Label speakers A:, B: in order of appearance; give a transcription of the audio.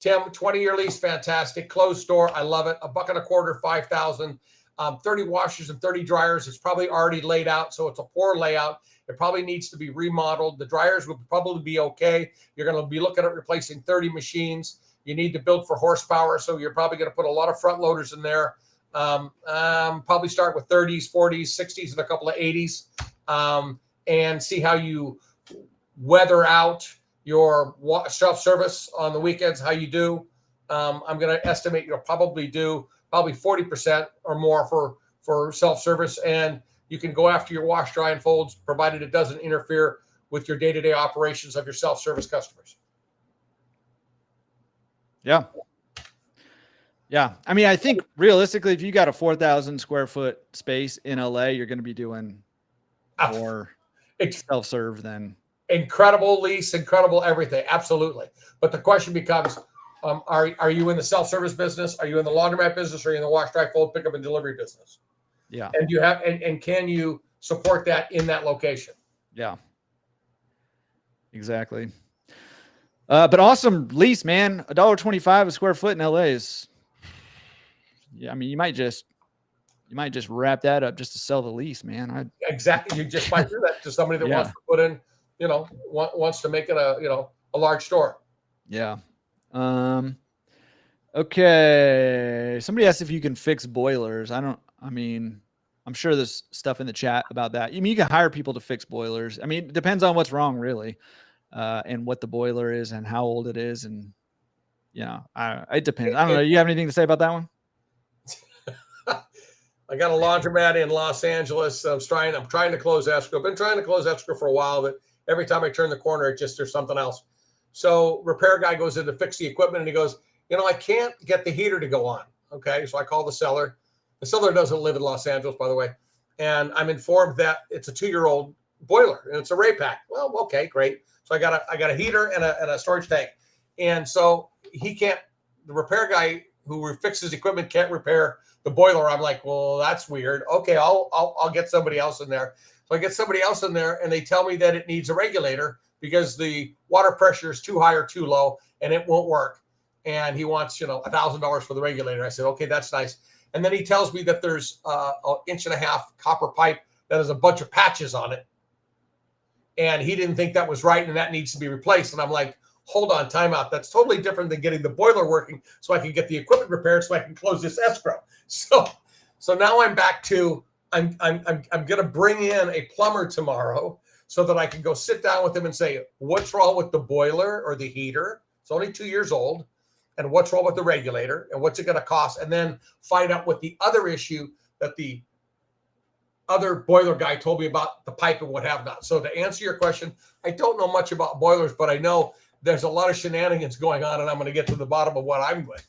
A: Tim, 20-year lease, fantastic. Closed store, I love it. $1.25, 5,000. 30 washers and 30 dryers. It's probably already laid out, so it's a poor layout. It probably needs to be remodeled. The dryers would probably be okay. You're going to be looking at replacing 30 machines. You need to build for horsepower, so you're probably going to put a lot of front loaders in there. Probably start with 30s, 40s, 60s, and a couple of 80s, and see how you weather out your self-service on the weekends, how you do. I'm going to estimate you'll probably do 40% or more for self-service, and you can go after your wash, dry, and folds, provided it doesn't interfere with your day-to-day operations of your self-service customers.
B: Yeah. Yeah. I mean, I think realistically, if you got a 4,000 square foot space in LA, you're going to be doing more self-serve than.
A: Incredible lease, incredible everything. Absolutely. But the question becomes, are you in the self-service business? Are you in the laundromat business? Or are you in the wash, dry, fold, pickup, and delivery business?
B: Yeah.
A: And you have, and can you support that in that location?
B: Yeah. Exactly. But awesome lease, man. $1.25 a square foot in LA is, yeah. I mean, you might just wrap that up just to sell the lease, man.
A: Exactly. You just might do that to somebody that wants to put in, wants to make it a large store.
B: Yeah. Okay. Somebody asked if you can fix boilers. I'm sure there's stuff in the chat about that. I mean, you can hire people to fix boilers. I mean, it depends on what's wrong, really, and what the boiler is and how old it is. And, it depends. I don't know. You have anything to say about that one?
A: I got a laundromat in Los Angeles. I'm trying to close escrow. I've been trying to close escrow for a while, but every time I turn the corner, there's something else. So repair guy goes in to fix the equipment, and he goes, I can't get the heater to go on. Okay, so I call the seller. The seller doesn't live in Los Angeles, by the way, and I'm informed that it's a 2-year-old boiler and it's a Ray pack. Well, okay, great. So I got a heater and a storage tank, and so the repair guy who fixes equipment can't repair the boiler. I'm like, well, that's weird. Okay, I'll get somebody else in there. So I get somebody else in there, and they tell me that it needs a regulator because the water pressure is too high or too low, and it won't work. And he wants, $1,000 for the regulator. I said, okay, that's nice. And then he tells me that there's an 1.5 inch copper pipe that has a bunch of patches on it, and he didn't think that was right, and that needs to be replaced. And I'm like, hold on, time out. That's totally different than getting the boiler working so I can get the equipment repaired so I can close this escrow. So now I'm back to, I'm going to bring in a plumber tomorrow so that I can go sit down with him and say, what's wrong with the boiler or the heater? It's only 2 years old. And what's wrong with the regulator, and what's it going to cost? And then find out what the other issue that the other boiler guy told me about, the pipe and what have not. So to answer your question, I don't know much about boilers, but I know there's a lot of shenanigans going on, and I'm going to get to the bottom of what I'm with.